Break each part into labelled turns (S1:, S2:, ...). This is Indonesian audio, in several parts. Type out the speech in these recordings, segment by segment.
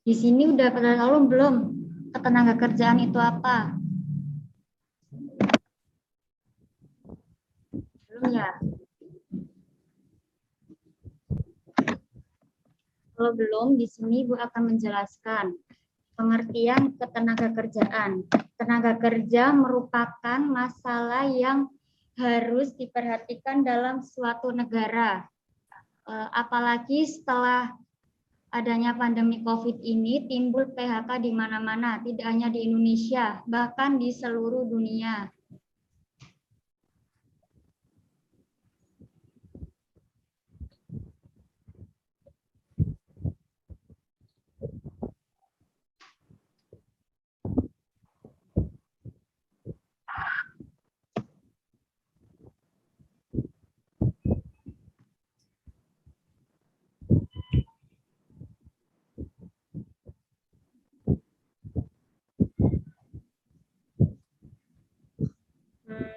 S1: Di sini udah pada tahu belum ketenaga kerjaan itu apa? Belum ya? Kalau belum, di sini Bu akan menjelaskan pengertian ketenaga kerjaan. Tenaga kerja merupakan masalah yang harus diperhatikan dalam suatu negara. Apalagi setelah adanya pandemi COVID ini, timbul PHK di mana-mana, tidak hanya di Indonesia, bahkan di seluruh dunia.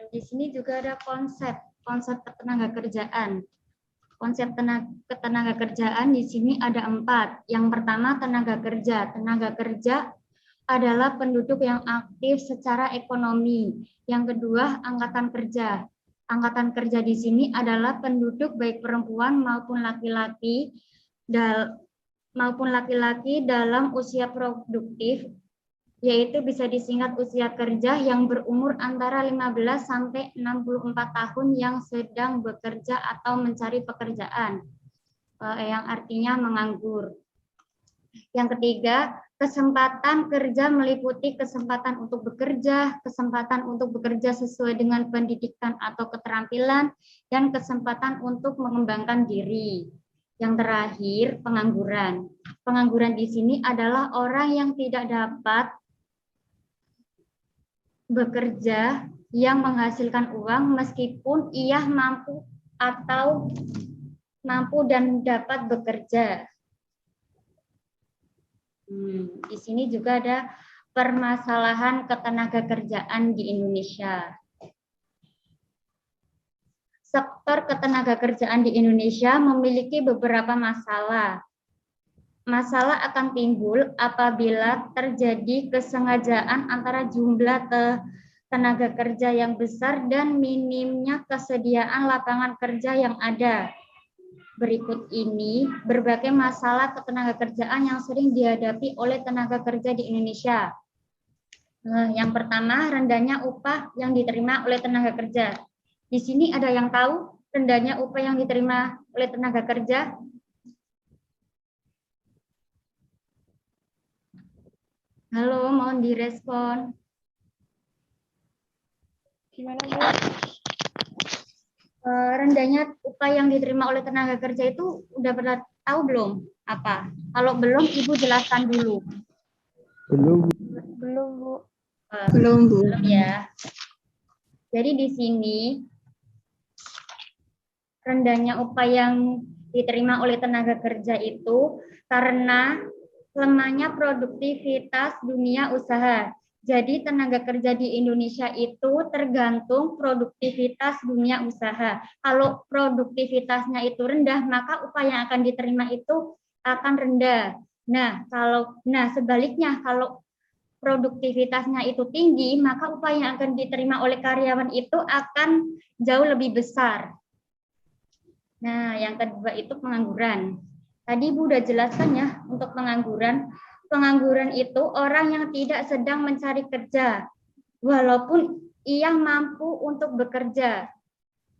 S1: Di sini juga ada konsep ketenaga kerjaan. Konsep ketenaga kerjaan di sini ada 4. Yang pertama tenaga kerja. Tenaga kerja adalah penduduk yang aktif secara ekonomi. Yang kedua angkatan kerja. Angkatan kerja di sini adalah penduduk baik perempuan maupun laki-laki dalam usia produktif, yaitu bisa disingkat usia kerja yang berumur antara 15 sampai 64 tahun yang sedang bekerja atau mencari pekerjaan, yang artinya menganggur. Yang ketiga, kesempatan kerja meliputi kesempatan untuk bekerja sesuai dengan pendidikan atau keterampilan, dan kesempatan untuk mengembangkan diri. Yang terakhir, pengangguran. Pengangguran di sini adalah orang yang tidak dapat bekerja yang menghasilkan uang meskipun ia mampu dan dapat bekerja. Di sini juga ada permasalahan ketenaga kerjaan di Indonesia. Sektor ketenaga kerjaan di Indonesia memiliki beberapa masalah. Masalah akan timbul apabila terjadi kesengajaan antara jumlah tenaga kerja yang besar dan minimnya kesediaan lapangan kerja yang ada. Berikut ini berbagai masalah ketenaga kerjaan yang sering dihadapi oleh tenaga kerja di Indonesia. Yang pertama, rendahnya upah yang diterima oleh tenaga kerja. Di sini ada yang tahu rendahnya upah yang diterima oleh tenaga kerja? Halo, mohon direspon.
S2: Gimana, Bu?
S1: Rendahnya upah yang diterima oleh tenaga kerja itu udah pernah tahu belum? Apa? Kalau belum, Ibu jelaskan dulu.
S2: Belum, Bu.
S1: Belum, Bu. Belum ya. Jadi di sini rendahnya upah yang diterima oleh tenaga kerja itu karena lemahnya produktivitas dunia usaha. Jadi tenaga kerja di Indonesia itu tergantung produktivitas dunia usaha. Kalau produktivitasnya itu rendah, maka upah yang akan diterima itu akan rendah. Nah, sebaliknya kalau produktivitasnya itu tinggi, maka upah yang akan diterima oleh karyawan itu akan jauh lebih besar. Nah, yang kedua itu pengangguran. Tadi Bu udah jelaskan ya untuk pengangguran. Pengangguran itu orang yang tidak sedang mencari kerja, walaupun ia mampu untuk bekerja.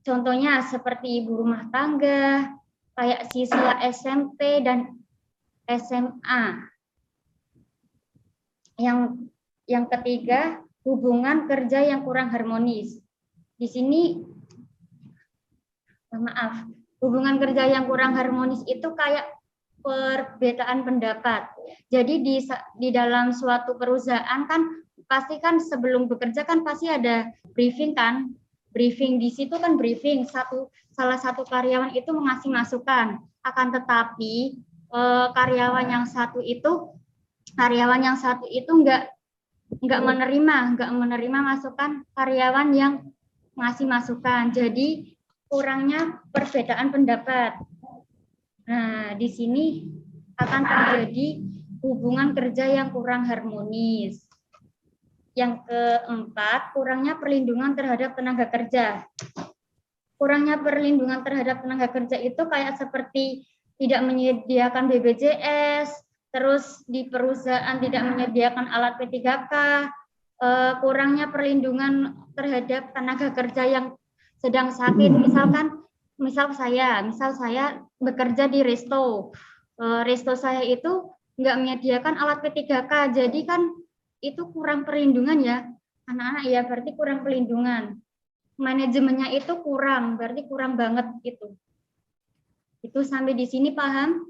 S1: Contohnya seperti ibu rumah tangga, kayak siswa SMP dan SMA. Yang ketiga, hubungan kerja yang kurang harmonis. Di sini, maaf, hubungan kerja yang kurang harmonis itu kayak perbedaan pendapat. Jadi di dalam suatu perusahaan kan pasti kan sebelum bekerja kan pasti ada briefing kan. Briefing di situ kan briefing salah satu karyawan itu mengasih masukan. Akan tetapi karyawan yang satu itu nggak menerima masukan karyawan yang ngasih masukan. Jadi kurangnya perbedaan pendapat. Nah, di sini akan terjadi hubungan kerja yang kurang harmonis. Yang keempat, kurangnya perlindungan terhadap tenaga kerja. Kurangnya perlindungan terhadap tenaga kerja itu kayak seperti tidak menyediakan BPJS, terus di perusahaan tidak menyediakan alat P3K, kurangnya perlindungan terhadap tenaga kerja yang sedang sakit. Misal saya bekerja di resto. Resto saya itu nggak menyediakan alat P3K, jadi kan itu kurang perlindungan ya, anak-anak ya, berarti kurang perlindungan. Manajemennya itu kurang, berarti kurang banget gitu. Itu sampai di sini paham?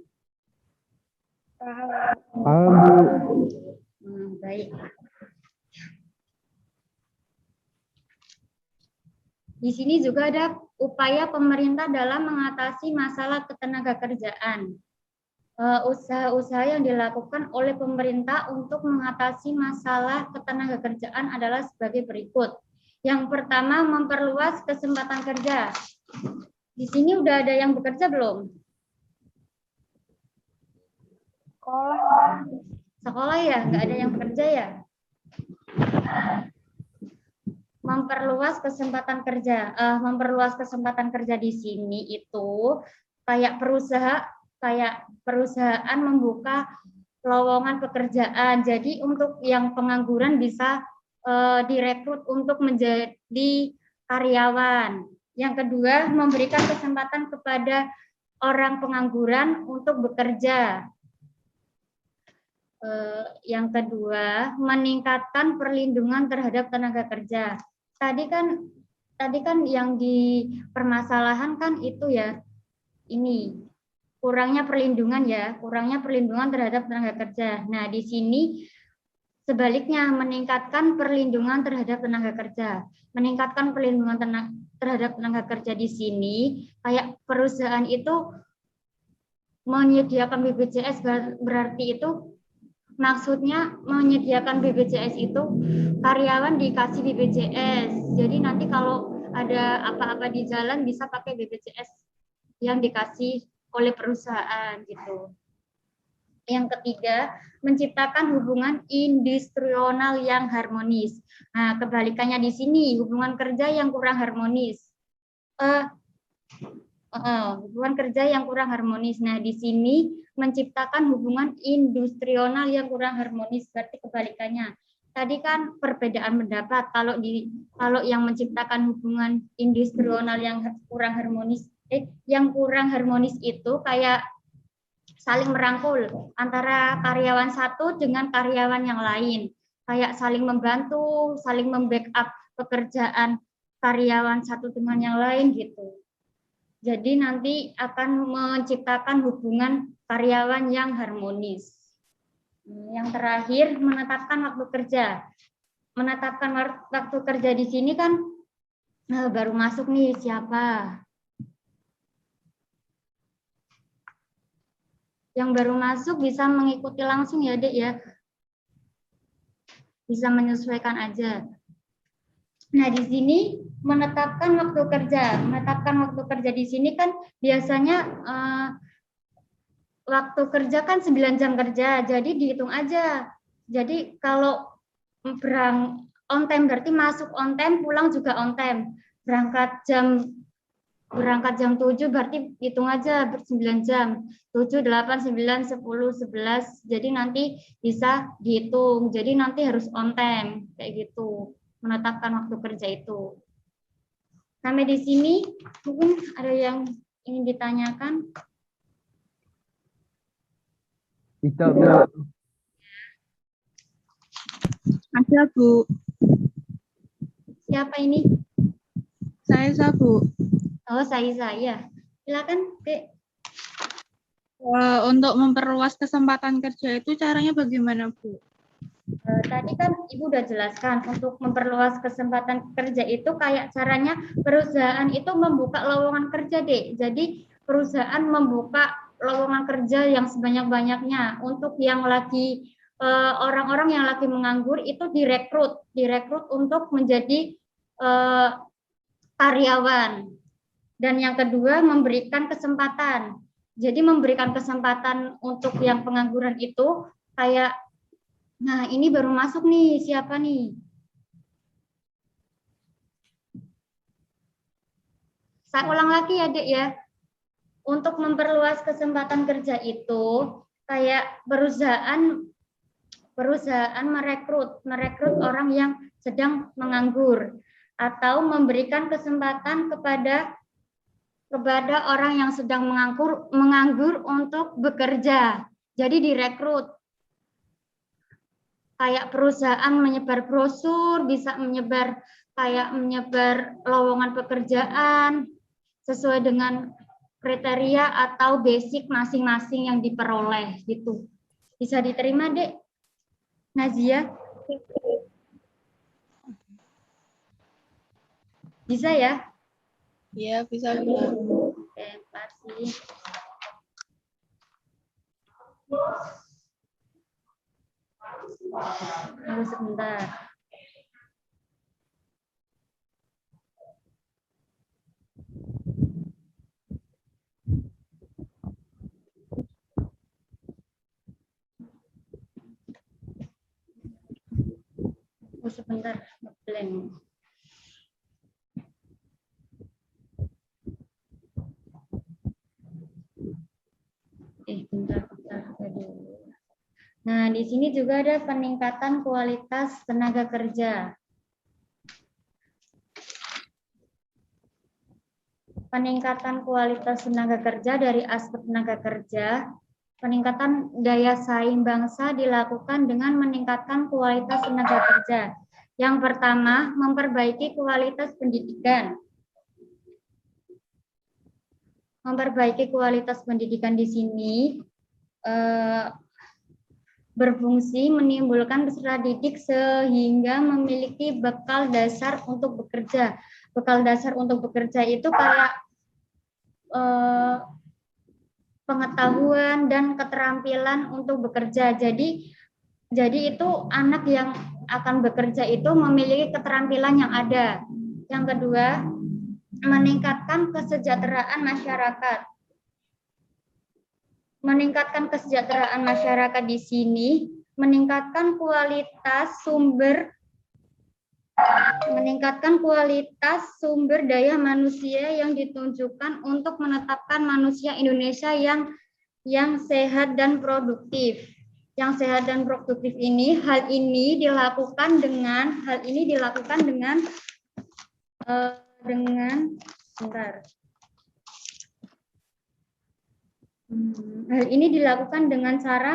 S2: Paham.
S1: Baik. Di sini juga ada upaya pemerintah dalam mengatasi masalah ketenaga kerjaan. Usaha-usaha yang dilakukan oleh pemerintah untuk mengatasi masalah ketenaga kerjaan adalah sebagai berikut. Yang pertama, memperluas kesempatan kerja. Di sini udah ada yang bekerja belum? Sekolah ya, nggak ada yang bekerja ya? Memperluas kesempatan kerja. Memperluas kesempatan kerja di sini itu kayak perusahaan membuka lowongan pekerjaan. Jadi untuk yang pengangguran bisa direkrut untuk menjadi karyawan. Yang kedua, memberikan kesempatan kepada orang pengangguran untuk bekerja. Yang kedua, meningkatkan perlindungan terhadap tenaga kerja. Tadi kan yang dipermasalahan kan itu ya, ini kurangnya perlindungan terhadap tenaga kerja. Nah, di sini sebaliknya meningkatkan perlindungan terhadap tenaga kerja. Meningkatkan perlindungan terhadap tenaga kerja di sini kayak perusahaan itu menyediakan BPJS, berarti itu maksudnya menyediakan BPJS itu karyawan dikasih BPJS. Jadi nanti kalau ada apa-apa di jalan bisa pakai BPJS yang dikasih oleh perusahaan gitu. Yang ketiga, menciptakan hubungan industrial yang harmonis. Nah, kebalikannya di sini, hubungan kerja yang kurang harmonis. Hubungan kerja yang kurang harmonis. Nah, di sini menciptakan hubungan industrial yang kurang harmonis, berarti kebalikannya. Tadi kan perbedaan pendapat, kalau yang menciptakan hubungan industrial yang kurang harmonis, yang kurang harmonis itu kayak saling merangkul antara karyawan satu dengan karyawan yang lain, kayak saling membantu, saling membackup pekerjaan karyawan satu dengan yang lain gitu. Jadi nanti akan menciptakan hubungan karyawan yang harmonis. Yang terakhir, menetapkan waktu kerja. Menetapkan waktu kerja di sini kan baru masuk nih siapa? Yang baru masuk bisa mengikuti langsung ya, Dek ya. Bisa menyesuaikan aja. Nah, di sini menetapkan waktu kerja. Menetapkan waktu kerja di sini kan biasanya waktu kerja kan 9 jam kerja. Jadi dihitung aja. Jadi kalau on time berarti masuk on time, pulang juga on time. Berangkat jam 7 berarti hitung aja 9 jam. 7, 8, 9, 10, 11. Jadi nanti bisa dihitung. Jadi nanti harus on time kayak gitu. Menetapkan waktu kerja itu. Sampai di sini mungkin ada yang ingin ditanyakan?
S2: Bisa, Bu.
S3: Ada, Bu.
S1: Siapa ini?
S3: Saya, Bu.
S1: Oh, saya. Silakan, Dek.
S3: Untuk memperluas kesempatan kerja itu caranya bagaimana, Bu?
S1: Tadi kan Ibu udah jelaskan untuk memperluas kesempatan kerja itu kayak caranya perusahaan itu membuka lowongan kerja, Dek. Jadi perusahaan membuka lowongan kerja yang sebanyak-banyaknya untuk yang lagi orang-orang yang lagi menganggur itu direkrut untuk menjadi karyawan. Dan yang kedua memberikan kesempatan. Jadi memberikan kesempatan untuk yang pengangguran itu kayak, nah ini baru masuk nih, siapa nih? Saya ulang lagi ya, Dek ya. Untuk memperluas kesempatan kerja itu, kayak perusahaan merekrut orang yang sedang menganggur atau memberikan kesempatan kepada orang yang sedang menganggur untuk bekerja. Jadi direkrut. Kayak perusahaan menyebar brosur, bisa menyebar lowongan pekerjaan sesuai dengan kriteria atau basic masing-masing yang diperoleh gitu. Bisa diterima, Dek? Nazia? Bisa ya?
S3: Iya, bisa, Bu.
S1: Oke, makasih. Tunggu sebentar. Tunggu sebentar, ngeblank. Bentar. Aduh. Nah, di sini juga ada peningkatan kualitas tenaga kerja. Peningkatan kualitas tenaga kerja dari aspek tenaga kerja, peningkatan daya saing bangsa dilakukan dengan meningkatkan kualitas tenaga kerja. Yang pertama, memperbaiki kualitas pendidikan. Memperbaiki kualitas pendidikan di sini berfungsi menimbulkan peserta didik sehingga memiliki bekal dasar untuk bekerja. Bekal dasar untuk bekerja itu kayak pengetahuan dan keterampilan untuk bekerja. Jadi itu anak yang akan bekerja itu memiliki keterampilan yang ada. Yang kedua, meningkatkan kesejahteraan masyarakat. Meningkatkan kesejahteraan masyarakat di sini, meningkatkan kualitas sumber daya manusia yang ditunjukkan untuk menetapkan manusia Indonesia yang sehat dan produktif. Yang sehat dan produktif ini, hal ini dilakukan dengan cara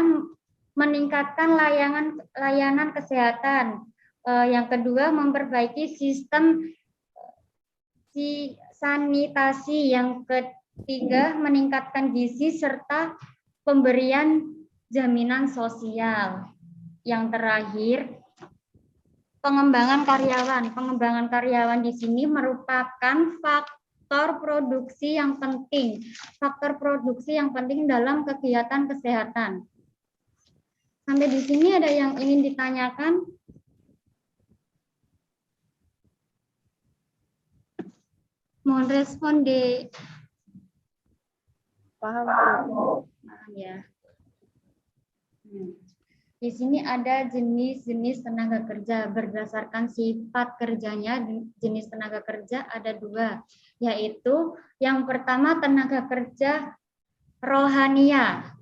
S1: meningkatkan layanan kesehatan. Yang kedua, memperbaiki sistem sanitasi. Yang ketiga, meningkatkan gizi serta pemberian jaminan sosial. Yang terakhir, pengembangan karyawan. Pengembangan karyawan di sini merupakan faktor produksi yang penting. Faktor produksi yang penting dalam kegiatan kesehatan. Sampai di sini ada yang ingin ditanyakan? Mohon respon, Dek.
S3: Paham.
S1: Paham ya. Di sini ada jenis-jenis tenaga kerja. Berdasarkan sifat kerjanya, jenis tenaga kerja ada dua, yaitu yang pertama tenaga kerja rohania.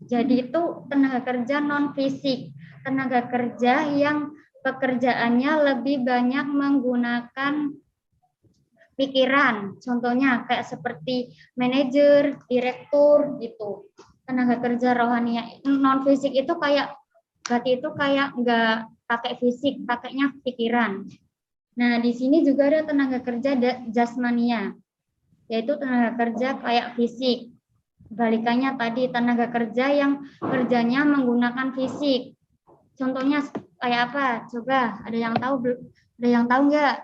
S1: Jadi itu tenaga kerja non-fisik, tenaga kerja yang pekerjaannya lebih banyak menggunakan pikiran. Contohnya kayak seperti manajer, direktur gitu. Tenaga kerja rohania non-fisik itu berarti itu kayak nggak pakai fisik, pakainya pikiran. Nah, di sini juga ada tenaga kerja jasmania, yaitu tenaga kerja kayak fisik. Balikannya tadi tenaga kerja yang kerjanya menggunakan fisik. Contohnya kayak apa? Coba ada yang tahu nggak?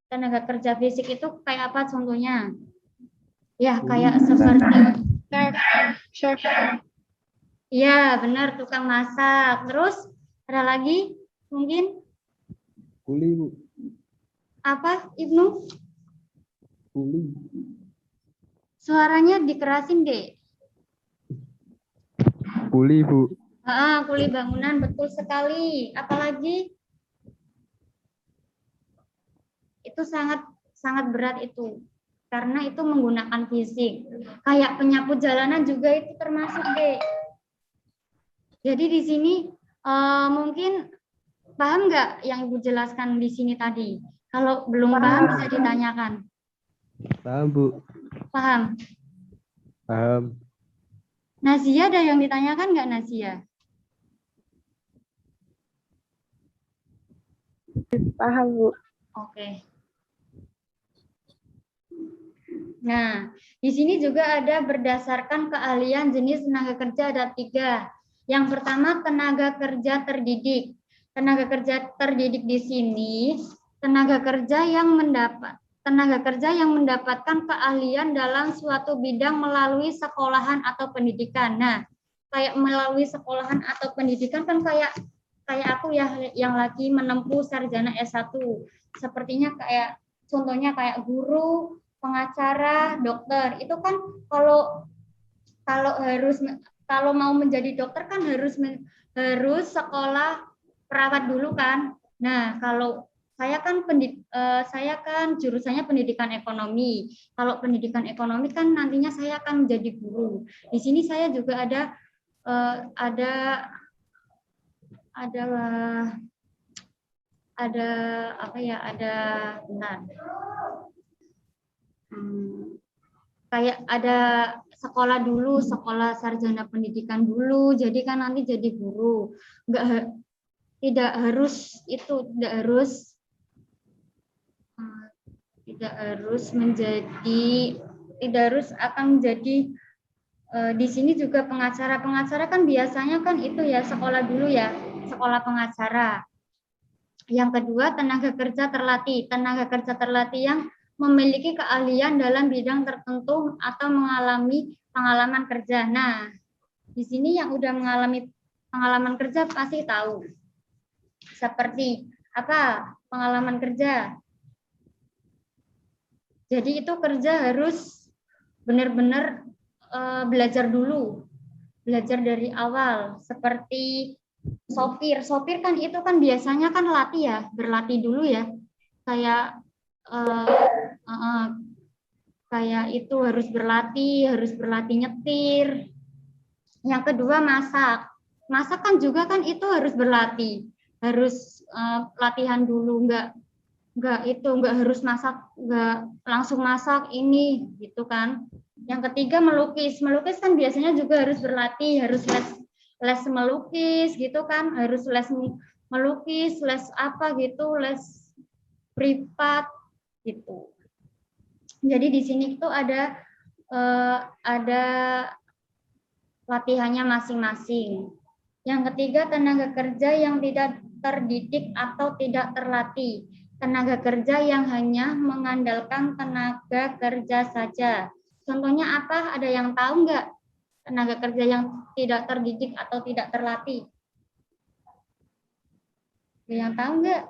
S1: Tenaga kerja fisik itu kayak apa contohnya? Ya, kayak seperti
S3: Chef.
S1: iya, benar, tukang masak. Terus ada lagi mungkin
S2: Kuli, Bu.
S1: apa, Ibnu?
S2: Kuli.
S1: Suaranya dikerasin, Dek.
S2: Kuli, Bu.
S1: Kuli bangunan, betul sekali. Apalagi itu sangat sangat berat itu. Karena itu menggunakan fisik. Kayak penyapu jalanan juga itu termasuk, Dek. Jadi di sini mungkin paham nggak yang Ibu jelaskan di sini tadi? Kalau belum paham bisa ditanyakan.
S2: Paham, Bu.
S1: Paham?
S2: Paham.
S1: Nazia ada yang ditanyakan nggak, Nazia?
S4: Paham, Bu.
S1: Oke. Nah, di sini juga ada berdasarkan keahlian jenis tenaga kerja ada 3. Yang pertama tenaga kerja terdidik. Tenaga kerja terdidik di sini tenaga kerja yang mendapatkan keahlian dalam suatu bidang melalui sekolahan atau pendidikan. Nah, kayak melalui sekolahan atau pendidikan kan kayak aku ya yang lagi menempuh sarjana S1. Sepertinya kayak contohnya kayak guru, pengacara, dokter. Itu kan kalau mau menjadi dokter kan harus sekolah perawat dulu kan. Nah, kalau saya kan jurusannya pendidikan ekonomi. Kalau pendidikan ekonomi kan nantinya saya akan menjadi guru. Di sini saya juga ada kayak ada sekolah dulu, sekolah sarjana pendidikan dulu, jadi kan nanti jadi guru. Tidak harus akan menjadi di sini juga pengacara kan biasanya kan itu ya sekolah dulu ya, sekolah pengacara. Yang kedua tenaga kerja terlatih yang memiliki keahlian dalam bidang tertentu atau mengalami pengalaman kerja. Nah, di sini yang udah mengalami pengalaman kerja pasti tahu. Seperti apa pengalaman kerja? Jadi itu kerja harus benar-benar belajar dulu. Belajar dari awal. Seperti sopir kan itu kan biasanya kan berlatih dulu ya. Kayak itu harus berlatih nyetir. Yang kedua masak kan juga kan itu harus berlatih, harus latihan dulu, nggak harus nggak langsung masak ini gitu kan. Yang ketiga melukis kan biasanya juga harus berlatih, harus les melukis gitu kan, harus les melukis, les apa gitu, les privat gitu. Jadi di sini itu ada latihannya masing-masing. Yang ketiga tenaga kerja yang tidak terdidik atau tidak terlatih. Tenaga kerja yang hanya mengandalkan tenaga kerja saja. Contohnya apa? Ada yang tahu nggak? Tenaga kerja yang tidak terdidik atau tidak terlatih. Ada yang tahu nggak?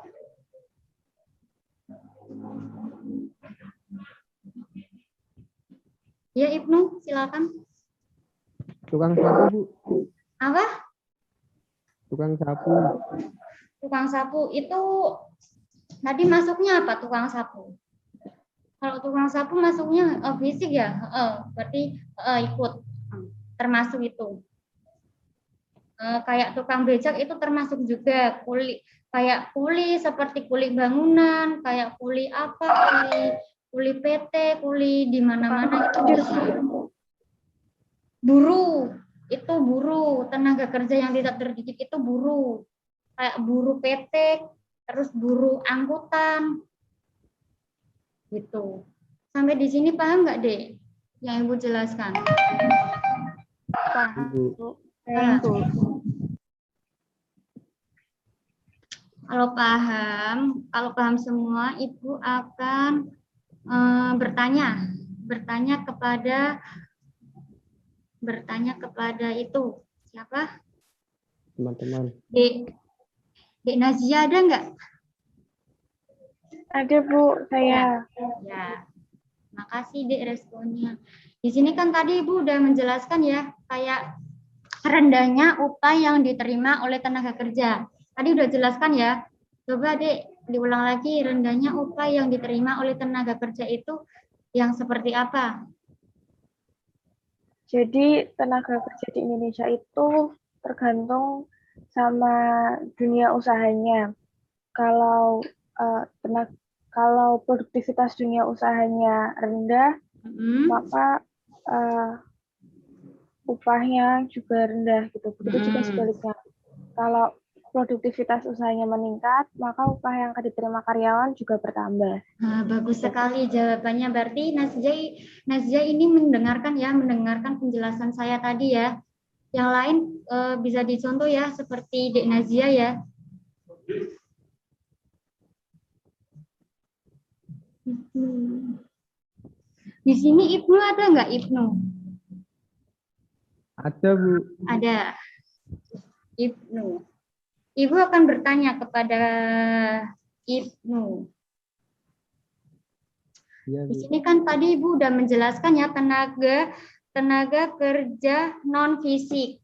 S1: Ya Ibnu, silakan.
S2: Tukang sapu, Bu.
S1: Apa?
S2: Tukang sapu.
S1: Tukang sapu itu tadi masuknya apa tukang sapu? Kalau tukang sapu masuknya fisik ya, berarti ikut termasuk itu. Kayak tukang becak itu termasuk juga kayak kuli seperti kuli bangunan, kayak kuli apa, kuli PT, kuli di mana-mana itu bisa. Buruh, tenaga kerja yang tidak terdidik itu buruh. Kayak buruh PT, terus buruh angkutan. Gitu. Sampai di sini paham nggak, Dek? Yang Ibu jelaskan.
S4: Paham, Bu.
S1: Ya. Kalau paham semua, Ibu akan bertanya kepada itu siapa?
S2: Teman-teman.
S1: Dek Nazia ada nggak?
S4: Ada, Bu, saya.
S1: Ya. Makasih Dek responnya. Di sini kan tadi Ibu udah menjelaskan ya, kayak rendahnya upah yang diterima oleh tenaga kerja. Tadi udah jelaskan ya. Coba Dek, diulang lagi rendahnya upah yang diterima oleh tenaga kerja itu yang seperti apa?
S4: Jadi tenaga kerja di Indonesia itu tergantung sama dunia usahanya. Kalau kalau produktivitas dunia usahanya rendah,
S1: Mm-mm.
S4: maka upahnya juga rendah gitu. Begitu juga
S1: Mm-mm.
S4: sebaliknya. Kalau produktivitas usahanya meningkat, maka upah yang akan diterima karyawan juga bertambah.
S1: Nah, bagus sekali jawabannya. Berarti Nazia ini mendengarkan penjelasan saya tadi ya. Yang lain bisa dicontoh ya, seperti Dek Nazia ya. Di sini Ibnu ada nggak Ibnu?
S2: Ada, Bu.
S1: Ada. Ibnu. Ibu akan bertanya kepada Ibnu.
S2: Iya,
S1: Di
S2: Bu.
S1: sini kan tadi Ibu udah menjelaskan ya tenaga kerja non fisik.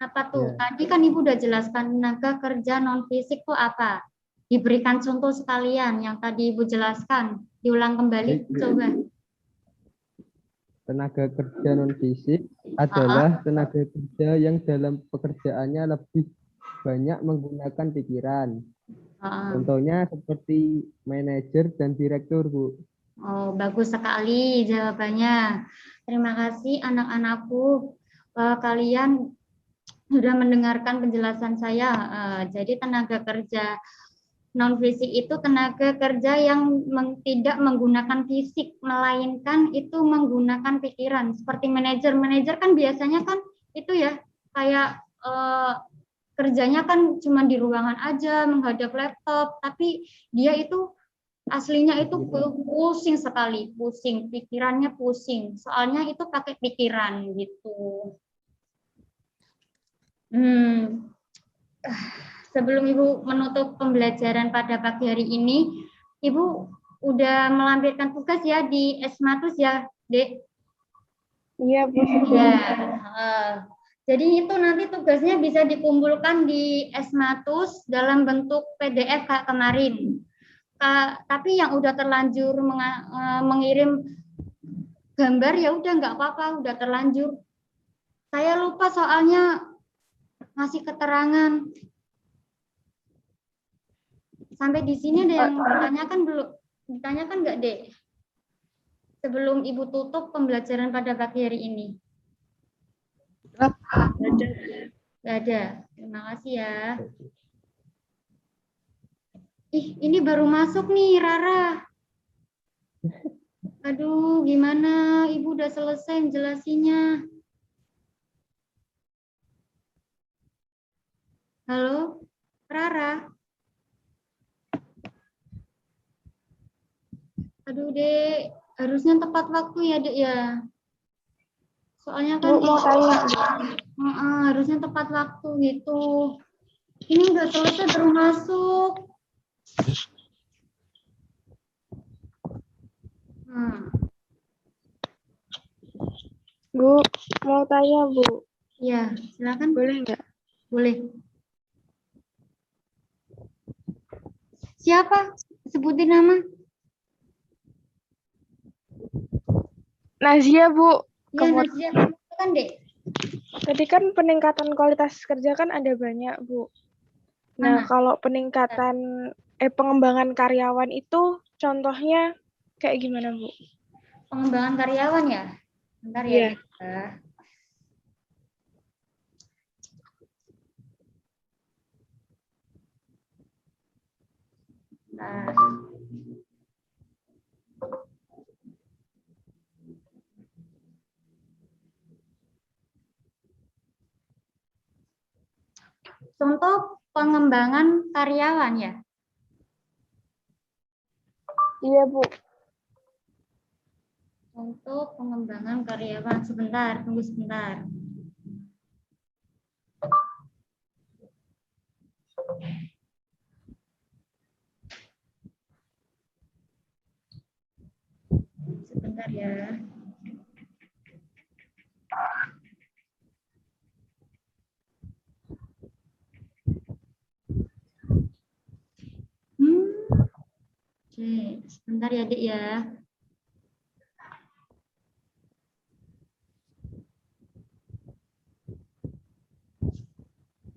S1: Apa tuh?
S2: Ya.
S1: Tadi kan Ibu udah jelaskan tenaga kerja non fisik tuh apa? Diberikan contoh sekalian yang tadi Ibu jelaskan. Diulang kembali coba.
S2: Tenaga kerja non fisik adalah tenaga kerja yang dalam pekerjaannya lebih banyak menggunakan pikiran. Contohnya seperti manajer dan direktur, Bu.
S1: Oh, bagus sekali jawabannya. Terima kasih anak-anakku. Kalian sudah mendengarkan penjelasan saya. Jadi tenaga kerja non fisik itu tenaga kerja yang tidak menggunakan fisik, melainkan itu menggunakan pikiran. Seperti manajer kan biasanya kan itu ya kayak kerjanya kan cuma di ruangan aja menghadap laptop, tapi dia itu aslinya itu pusing sekali, pusing, pikirannya pusing. Soalnya itu pakai pikiran gitu. Sebelum Ibu menutup pembelajaran pada pagi hari ini, Ibu udah melampirkan tugas ya di Esmatus ya, Dek?
S4: Iya, Bu.
S1: Ya. Jadi itu nanti tugasnya bisa dikumpulkan di Esmatus dalam bentuk PDF Kak kemarin. Tapi yang udah terlanjur mengirim gambar ya udah nggak apa-apa, udah terlanjur. Saya lupa soalnya ngasih keterangan. Sampai di sini ada yang ditanyakan belum? Ditanyakan nggak, Dek? Sebelum Ibu tutup pembelajaran pada pagi hari ini. Nggak ada. Terima kasih ya. Ini baru masuk nih, Rara. Aduh, gimana? Ibu udah selesai jelasinnya. Halo, Rara. Aduh, Dek. Harusnya tepat waktu ya, Dek ya. Soalnya kan
S4: Bu, mau tanya.
S1: harusnya tepat waktu gitu. Ini udah selesai baru masuk.
S4: Bu, mau tanya, Bu.
S1: Ya, silakan.
S4: Boleh nggak?
S1: Boleh. Siapa? Sebutin nama.
S4: Nazia, Bu.
S1: Ya, Nazia. Kan, Dek?
S4: Tadi kan peningkatan kualitas kerja kan ada banyak, Bu. Nah, kalau peningkatan pengembangan karyawan itu contohnya kayak gimana, Bu?
S1: Pengembangan karyawan ya? Bentar ya,
S4: Iya.
S1: Dek. Nah. Contoh pengembangan karyawan ya?
S4: Iya, Bu.
S1: Untuk pengembangan karyawan. Sebentar, tunggu sebentar. Sebentar ya. Sebentar ya, Dek ya.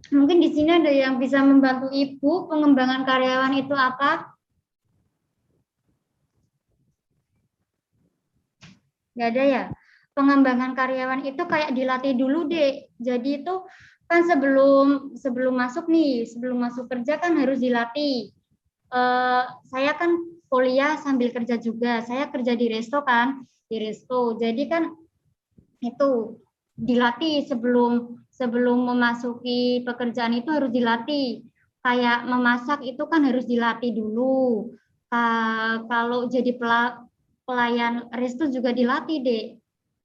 S1: Mungkin di sini ada yang bisa membantu Ibu, pengembangan karyawan itu apa? Nggak ada ya? Pengembangan karyawan itu kayak dilatih dulu, Dek. Jadi itu kan sebelum masuk nih, sebelum masuk kerja kan harus dilatih. Saya kan kuliah sambil kerja juga. Saya kerja di resto kan, di resto. Jadi kan itu dilatih sebelum memasuki pekerjaan itu harus dilatih. Kayak memasak itu kan harus dilatih dulu. Kalau jadi pelayan resto juga dilatih, Dek.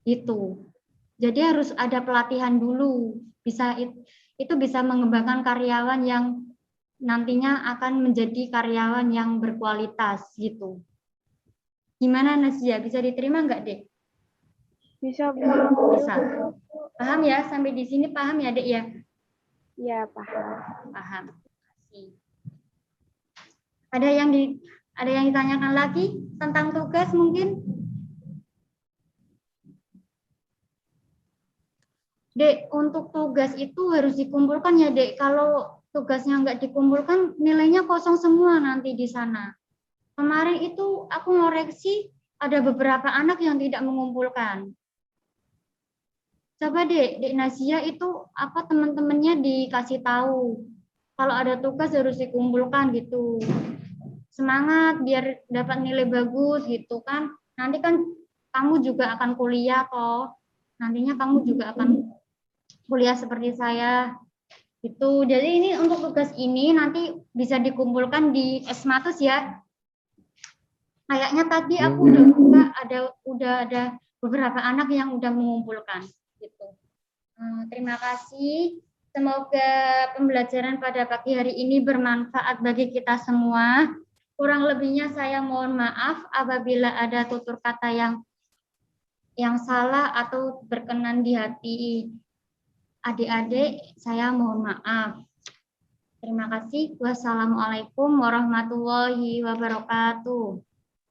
S1: Gitu. Jadi harus ada pelatihan dulu. Itu bisa mengembangkan karyawan yang nantinya akan menjadi karyawan yang berkualitas gitu. Gimana Nasia? Bisa diterima nggak, Dek?
S4: Bisa, Bu.
S1: Bisa. Paham ya? Sampai di sini paham ya, Dek ya?
S4: Iya, paham.
S1: Paham. Ada yang ditanyakan lagi tentang tugas mungkin? Dek, untuk tugas itu harus dikumpulkan ya, Dek. Kalau tugasnya nggak dikumpulkan, nilainya kosong semua nanti di sana. Kemarin itu aku ngoreksi, ada beberapa anak yang tidak mengumpulkan. Coba Dek Nasia itu apa teman-temannya dikasih tahu. Kalau ada tugas harus dikumpulkan gitu. Semangat biar dapat nilai bagus gitu kan. Nanti kan kamu juga akan kuliah kok. Nantinya kamu juga akan kuliah seperti saya itu. Jadi ini untuk tugas ini nanti bisa dikumpulkan di Esmatus ya. Kayaknya tadi aku udah buka, udah ada beberapa anak yang udah mengumpulkan gitu. Terima kasih. Semoga pembelajaran pada pagi hari ini bermanfaat bagi kita semua. Kurang lebihnya saya mohon maaf apabila ada tutur kata yang salah atau berkenan di hati adik-adik, saya mohon maaf. Terima kasih. Wassalamualaikum warahmatullahi wabarakatuh.